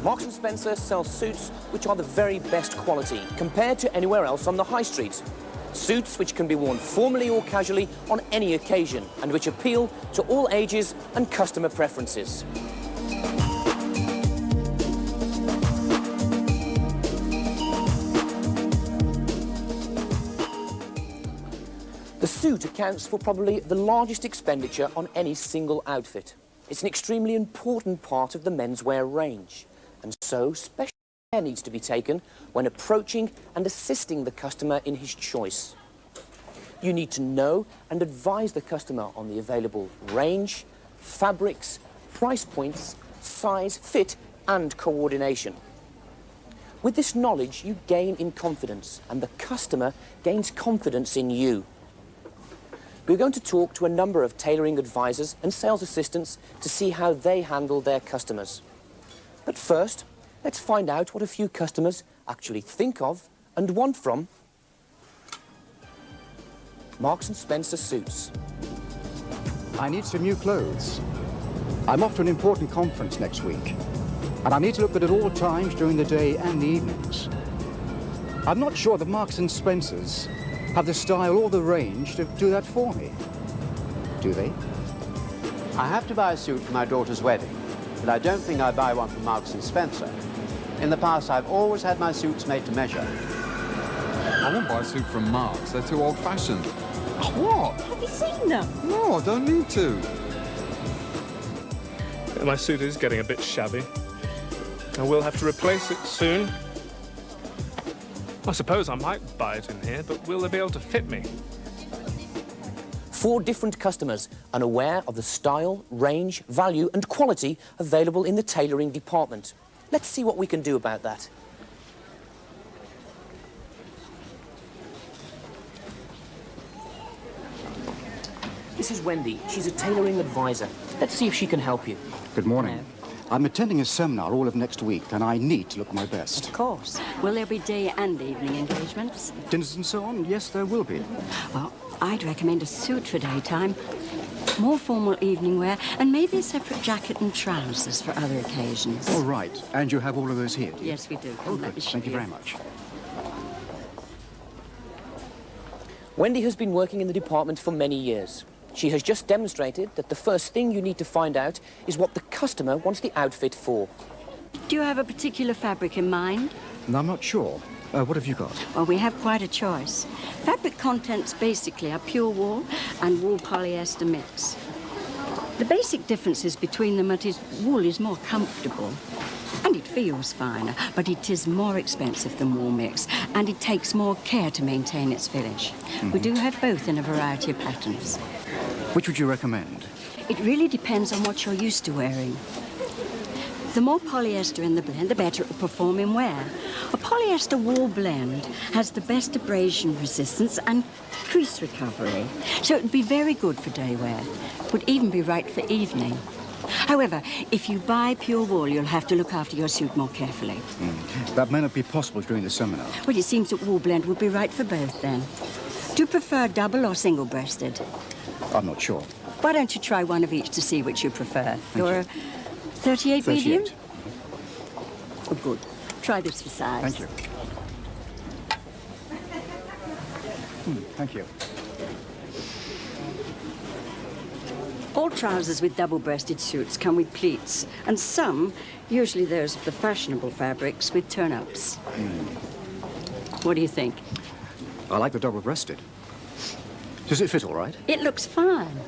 Marks & Spencer sells suits which are the very best quality compared to anywhere else on the high street. Suits which can be worn formally or casually on any occasion and which appeal to all ages and customer preferences. The suit accounts for probably the largest expenditure on any single outfit. It's an extremely important part of the menswear range, and so special care needs to be taken when approaching and assisting the customer in his choice. You need to know and advise the customer on the available range, fabrics, price points, size, fit, and coordination. With this knowledge, you gain in confidence, and the customer gains confidence in you. We're going to talk to a number of tailoring advisors and sales assistants to see how they handle their customers. But first, let's find out what a few customers actually think of and want from Marks & Spencer suits. I need some new clothes. I'm off to an important conference next week, and I need to look good at all times during the day and the evenings. I'm not sure that Marks & Spencer's have the style or the range to do that for me. Do they? I have to buy a suit for my daughter's wedding, but I don't think I buy one from Marks & Spencer. In the past, I've always had my suits made to measure. I won't buy a suit from Marks. They're too old-fashioned. What? Have you seen them? No, I don't need to. My suit is getting a bit shabby. I will have to replace it soon. I suppose I might buy it in here, but will they be able to fit me? 4 different customers unaware of the style, range, value and quality available in the tailoring department. Let's see what we can do about that. This is Wendy. She's a tailoring advisor. Let's see if she can help you. Good morning. I'm attending a seminar all of next week, and I need to look my best. Of course. Will there be day and evening engagements? Dinners and so on? Yes, there will be. Well, I'd recommend a suit for daytime, more formal evening wear, and maybe a separate jacket and trousers for other occasions. All right. And you have all of those here, do you? Yes, we do. Oh, good. Thank you very much. Wendy has been working in the department for many years. She has just demonstrated that the first thing you need to find out is what the customer wants the outfit for. Do you have a particular fabric in mind? No, I'm not sure. What have you got? Well, we have quite a choice. Fabric contents basically are pure wool and wool polyester mix. The basic differences between them is wool is more comfortable and it feels finer, but it is more expensive than wool mix and it takes more care to maintain its finish. We do have both in a variety of patterns. Which would you recommend? It really depends on what you're used to wearing. The more polyester in the blend, the better it will perform in wear. A polyester wool blend has the best abrasion resistance and crease recovery, so it would be very good for day wear. It would even be right for evening. However, if you buy pure wool, you'll have to look after your suit more carefully. That may not be possible during the seminar. Well, it seems that wool blend would be right for both then. Do you prefer double or single-breasted? I'm not sure. Why don't you try one of each to see which you prefer? You're a 38 medium? Oh, good. Try this for size. Thank you. Thank you. All trousers with double-breasted suits come with pleats, and some, usually those of the fashionable fabrics, with turn-ups. What do you think? I like the double-breasted. Does it fit all right? It looks fine.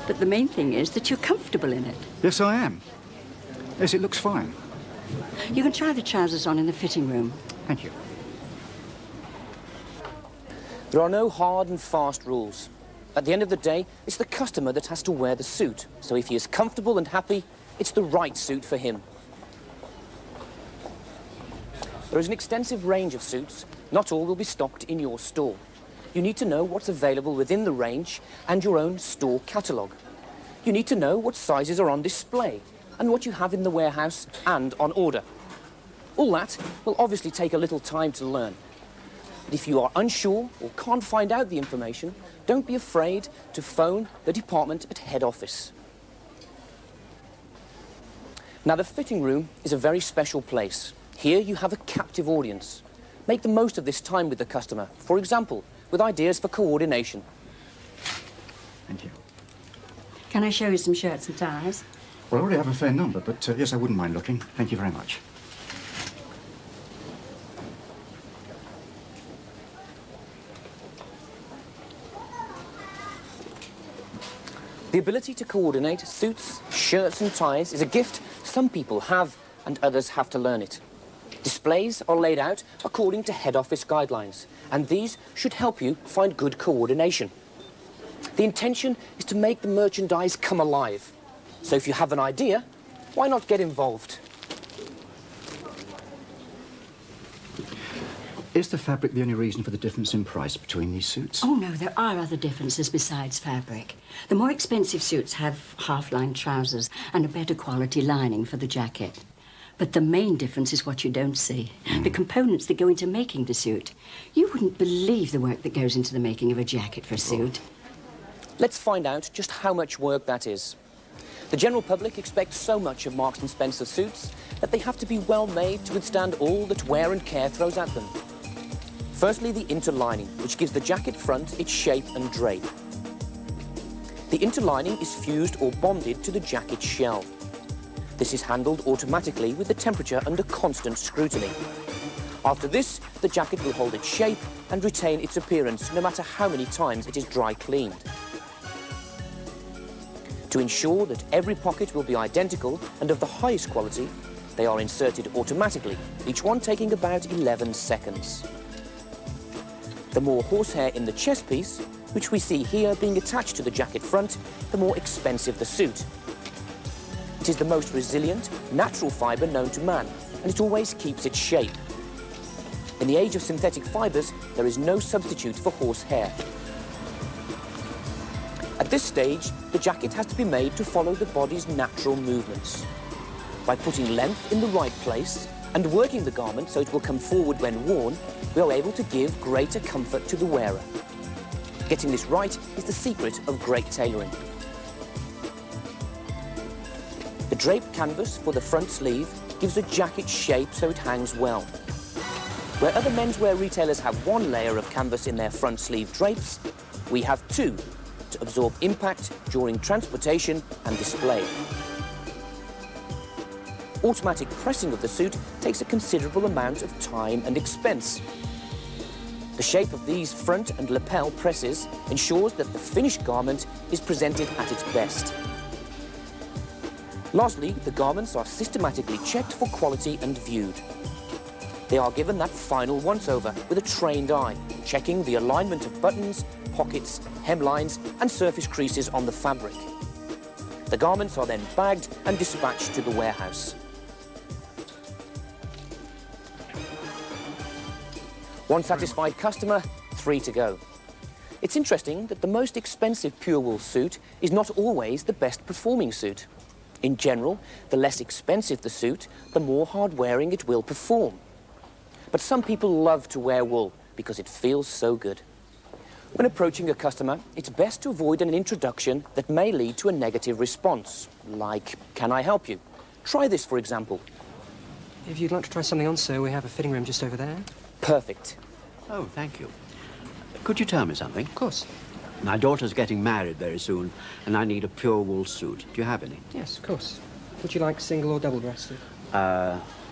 But the main thing is that you're comfortable in it. Yes, I am. Yes, it looks fine. You can try the trousers on in the fitting room. Thank you. There are no hard and fast rules. At the end of the day, it's the customer that has to wear the suit. So if he is comfortable and happy, it's the right suit for him. There is an extensive range of suits. Not all will be stocked in your store. You need to know what's available within the range and your own store catalogue. You need to know what sizes are on display and what you have in the warehouse and on order. All that will obviously take a little time to learn. But if you are unsure or can't find out the information, don't be afraid to phone the department at head office. Now, the fitting room is a very special place. Here you have a captive audience. Make the most of this time with the customer, for example, with ideas for coordination. Thank you. Can I show you some shirts and ties? Well, I already have a fair number, but yes, I wouldn't mind looking. Thank you very much. The ability to coordinate suits, shirts and ties is a gift some people have and others have to learn it. Displays are laid out according to head office guidelines, and these should help you find good coordination. The intention is to make the merchandise come alive. So if you have an idea, why not get involved? Is the fabric the only reason for the difference in price between these suits? Oh, no, there are other differences besides fabric. The more expensive suits have half-line trousers and a better quality lining for the jacket. But the main difference is what you don't see. The components that go into making the suit. You wouldn't believe the work that goes into the making of a jacket for a suit. Let's find out just how much work that is. The general public expects so much of Marks & Spencer suits that they have to be well made to withstand all that wear and care throws at them. Firstly, the interlining, which gives the jacket front its shape and drape. The interlining is fused or bonded to the jacket shell. This is handled automatically with the temperature under constant scrutiny. After this, the jacket will hold its shape and retain its appearance no matter how many times it is dry cleaned. To ensure that every pocket will be identical and of the highest quality, they are inserted automatically, each one taking about 11 seconds. The more horsehair in the chest piece, which we see here being attached to the jacket front, the more expensive the suit. It is the most resilient, natural fibre known to man, and it always keeps its shape. In the age of synthetic fibres, there is no substitute for horsehair. At this stage, the jacket has to be made to follow the body's natural movements. By putting length in the right place and working the garment so it will come forward when worn, we are able to give greater comfort to the wearer. Getting this right is the secret of great tailoring. The draped canvas for the front sleeve gives the jacket shape so it hangs well. Where other menswear retailers have one layer of canvas in their front sleeve drapes, we have two to absorb impact during transportation and display. Automatic pressing of the suit takes a considerable amount of time and expense. The shape of these front and lapel presses ensures that the finished garment is presented at its best. Lastly, the garments are systematically checked for quality and viewed. They are given that final once-over with a trained eye, checking the alignment of buttons, pockets, hemlines and surface creases on the fabric. The garments are then bagged and dispatched to the warehouse. One satisfied customer, 3 to go. It's interesting that the most expensive pure wool suit is not always the best performing suit. In general, the less expensive the suit, the more hard-wearing it will perform. But some people love to wear wool because it feels so good. When approaching a customer, it's best to avoid an introduction that may lead to a negative response, like, "Can I help you?" Try this, for example. If you'd like to try something on, sir, we have a fitting room just over there. Perfect. Oh, thank you. Could you tell me something? Of course. My daughter's getting married very soon, and I need a pure wool suit. Do you have any? Yes, of course. Would you like single or double-breasted?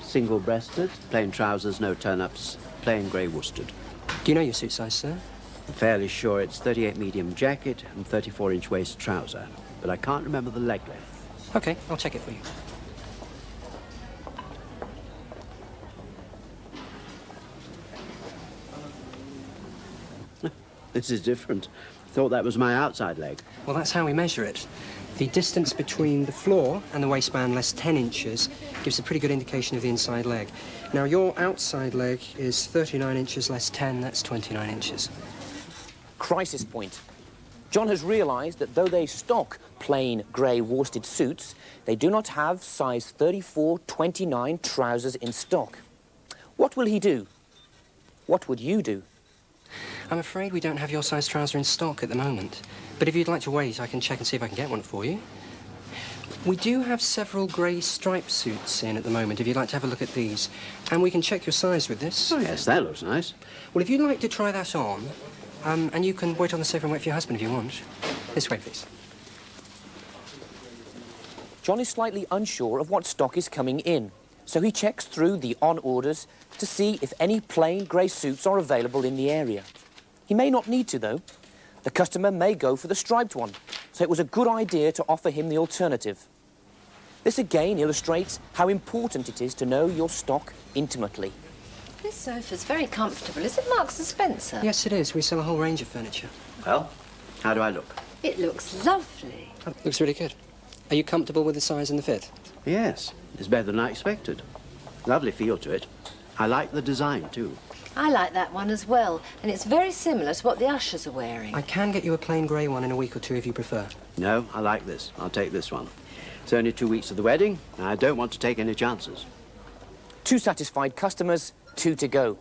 Single-breasted, plain trousers, no turn-ups, plain grey worsted. Do you know your suit size, sir? I'm fairly sure it's 38 medium jacket and 34-inch waist trouser, but I can't remember the leg length. OK, I'll check it for you. This is different. Thought that was my outside leg. Well, that's how we measure it. The distance between the floor and the waistband, less 10 inches, gives a pretty good indication of the inside leg. Now, your outside leg is 39 inches less 10, that's 29 inches. Crisis point. John has realised that though they stock plain grey worsted suits, they do not have size 34-29 trousers in stock. What will he do? What would you do? I'm afraid we don't have your size trouser in stock at the moment. But if you'd like to wait, I can check and see if I can get one for you. We do have several grey striped suits in at the moment, if you'd like to have a look at these. And we can check your size with this. Oh, yes, that looks nice. Well, if you'd like to try that on, and you can wait on the sofa and wait for your husband if you want. This way, please. John is slightly unsure of what stock is coming in, so he checks through the on orders to see if any plain grey suits are available in the area. He may not need to, though. The customer may go for the striped one, so it was a good idea to offer him the alternative. This again illustrates how important it is to know your stock intimately. This sofa's very comfortable. Is it Marks and Spencer? Yes, it is. We sell a whole range of furniture. Well, how do I look? It looks lovely. Oh, looks really good. Are you comfortable with the size and the fit? Yes, it's better than I expected. Lovely feel to it. I like the design, too. I like that one as well, and it's very similar to what the ushers are wearing. I can get you a plain grey one in a week or two if you prefer. No, I like this. I'll take this one. It's only 2 weeks to the wedding, and I don't want to take any chances. 2 satisfied customers, 2 to go.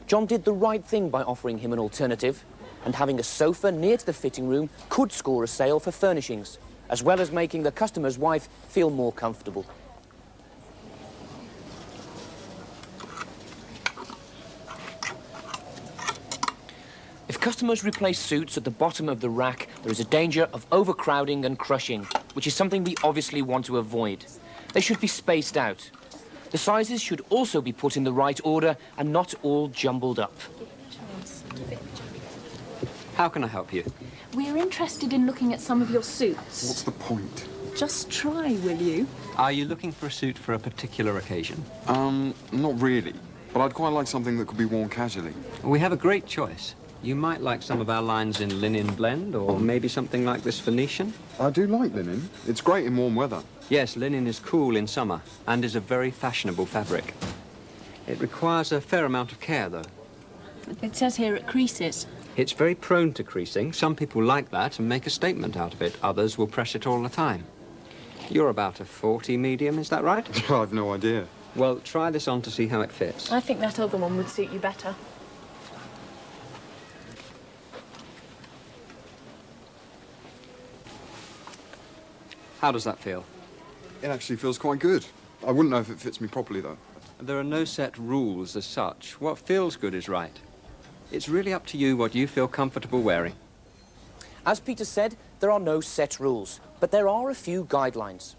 John did the right thing by offering him an alternative, and having a sofa near to the fitting room could score a sale for furnishings, as well as making the customer's wife feel more comfortable. If customers replace suits at the bottom of the rack, there is a danger of overcrowding and crushing, which is something we obviously want to avoid. They should be spaced out. The sizes should also be put in the right order and not all jumbled up. How can I help you? We're interested in looking at some of your suits. What's the point? Just try, will you? Are you looking for a suit for a particular occasion? Not really. But I'd quite like something that could be worn casually. We have a great choice. You might like some of our lines in linen blend, or maybe something like this Venetian. I do like linen. It's great in warm weather. Yes, linen is cool in summer and is a very fashionable fabric. It requires a fair amount of care, though. It says here it creases. It's very prone to creasing. Some people like that and make a statement out of it. Others will press it all the time. You're about a 40 medium, is that right? I've no idea. Well, try this on to see how it fits. I think that other one would suit you better. How does that feel? It actually feels quite good. I wouldn't know if it fits me properly, though. There are no set rules as such. What feels good is right. It's really up to you what you feel comfortable wearing. As Peter said, there are no set rules, but there are a few guidelines.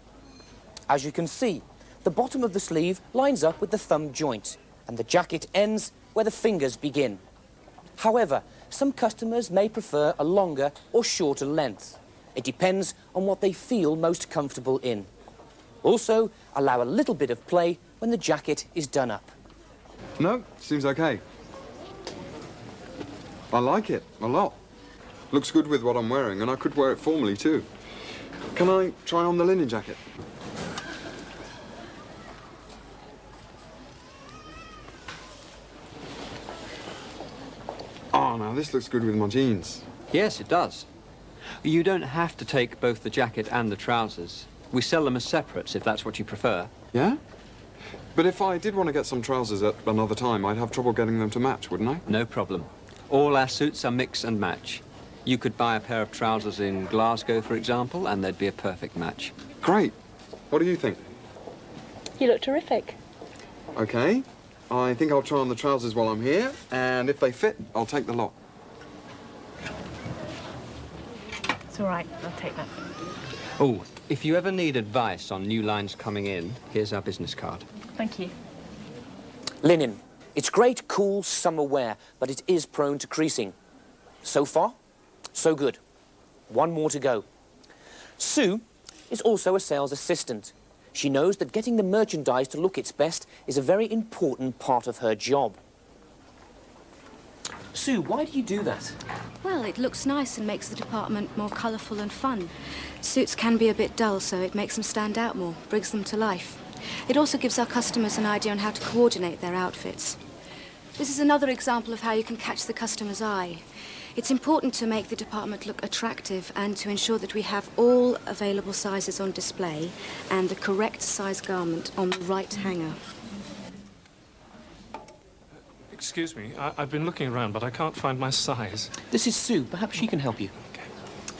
As you can see, the bottom of the sleeve lines up with the thumb joint, and the jacket ends where the fingers begin. However, some customers may prefer a longer or shorter length. It depends on what they feel most comfortable in. Also, allow a little bit of play when the jacket is done up. No, seems okay. I like it a lot. Looks good with what I'm wearing, and I could wear it formally too. Can I try on the linen jacket? Oh, now this looks good with my jeans. Yes, it does. You don't have to take both the jacket and the trousers. We sell them as separates, if that's what you prefer. Yeah? But if I did want to get some trousers at another time, I'd have trouble getting them to match, wouldn't I? No problem. All our suits are mix and match. You could buy a pair of trousers in Glasgow, for example, and they'd be a perfect match. Great. What do you think? You look terrific. Okay. I think I'll try on the trousers while I'm here, and if they fit, I'll take the lot. It's all right. I'll take that. Oh, if you ever need advice on new lines coming in, here's our business card. Thank you. Linen. It's great, cool summer wear, but it is prone to creasing. So far, so good. One more to go. Sue is also a sales assistant. She knows that getting the merchandise to look its best is a very important part of her job. Sue, why do you do that? Well, it looks nice and makes the department more colourful and fun. Suits can be a bit dull, so it makes them stand out more, brings them to life. It also gives our customers an idea on how to coordinate their outfits. This is another example of how you can catch the customer's eye. It's important to make the department look attractive and to ensure that we have all available sizes on display and the correct size garment on the right hanger. Excuse me, I've been looking around, but I can't find my size. This is Sue. Perhaps she can help you. Okay.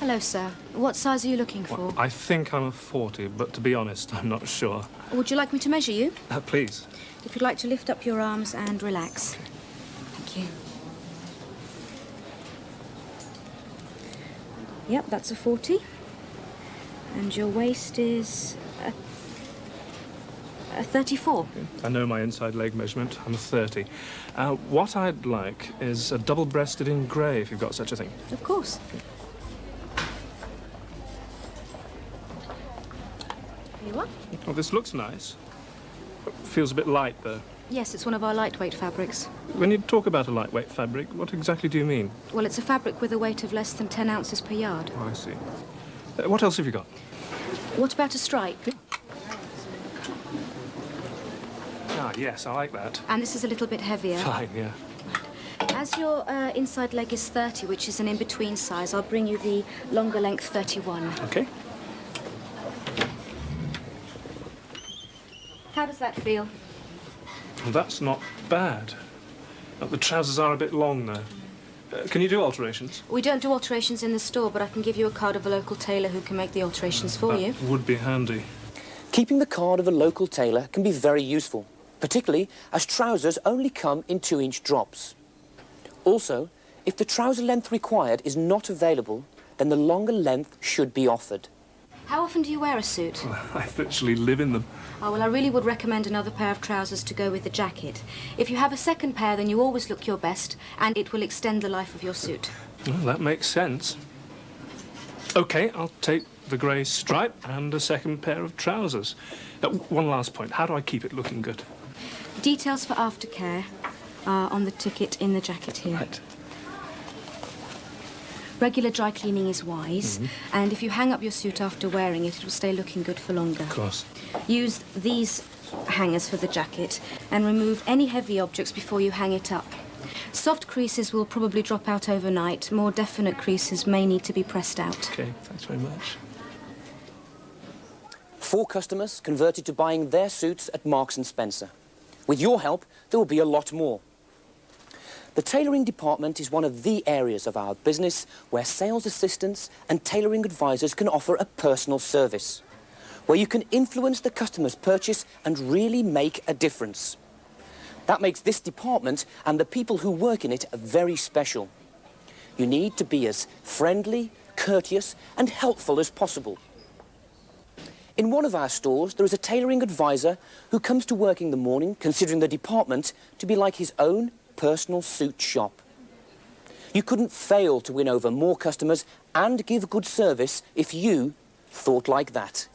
Hello, sir. What size are you looking for? Well, I think I'm a 40, but to be honest, I'm not sure. Would you like me to measure you? Please. If you'd like to lift up your arms and relax. Thank you. Yep, that's a 40. And your waist is a 34. I know my inside leg measurement. I'm a 30. What I'd like is a double-breasted in grey, if you've got such a thing. Of course. Here you are. Oh, this looks nice. Feels a bit light, though. Yes, it's one of our lightweight fabrics. When you talk about a lightweight fabric, what exactly do you mean? Well, it's a fabric with a weight of less than 10 ounces per yard. Oh, I see. What else have you got? What about a stripe? Ah, yes, I like that. And this is a little bit heavier. Fine, yeah. As your inside leg is 30, which is an in-between size, I'll bring you the longer length 31. Okay. How does that feel? Well, that's not bad. The trousers are a bit long, though. Can you do alterations? We don't do alterations in the store, but I can give you a card of a local tailor who can make the alterations for you. That would be handy. Keeping the card of a local tailor can be very useful, particularly as trousers only come in 2-inch drops. Also, if the trouser length required is not available, then the longer length should be offered. How often do you wear a suit? Well, I literally live in them. Oh, well, I really would recommend another pair of trousers to go with the jacket. If you have a second pair, then you always look your best, and it will extend the life of your suit. Well, that makes sense. OK, I'll take the grey stripe and a second pair of trousers. One last point. How do I keep it looking good? Details for aftercare are on the ticket in the jacket here. Right. Regular dry cleaning is wise, and if you hang up your suit after wearing it, it will stay looking good for longer. Of course. Use these hangers for the jacket and remove any heavy objects before you hang it up. Soft creases will probably drop out overnight. More definite creases may need to be pressed out. OK, thanks very much. 4 customers converted to buying their suits at Marks & Spencer. With your help, there will be a lot more. The tailoring department is one of the areas of our business where sales assistants and tailoring advisors can offer a personal service, where you can influence the customer's purchase and really make a difference. That makes this department and the people who work in it very special. You need to be as friendly, courteous and helpful as possible. In one of our stores, there is a tailoring advisor who comes to work in the morning, considering the department to be like his own personal suit shop. You couldn't fail to win over more customers and give good service if you thought like that.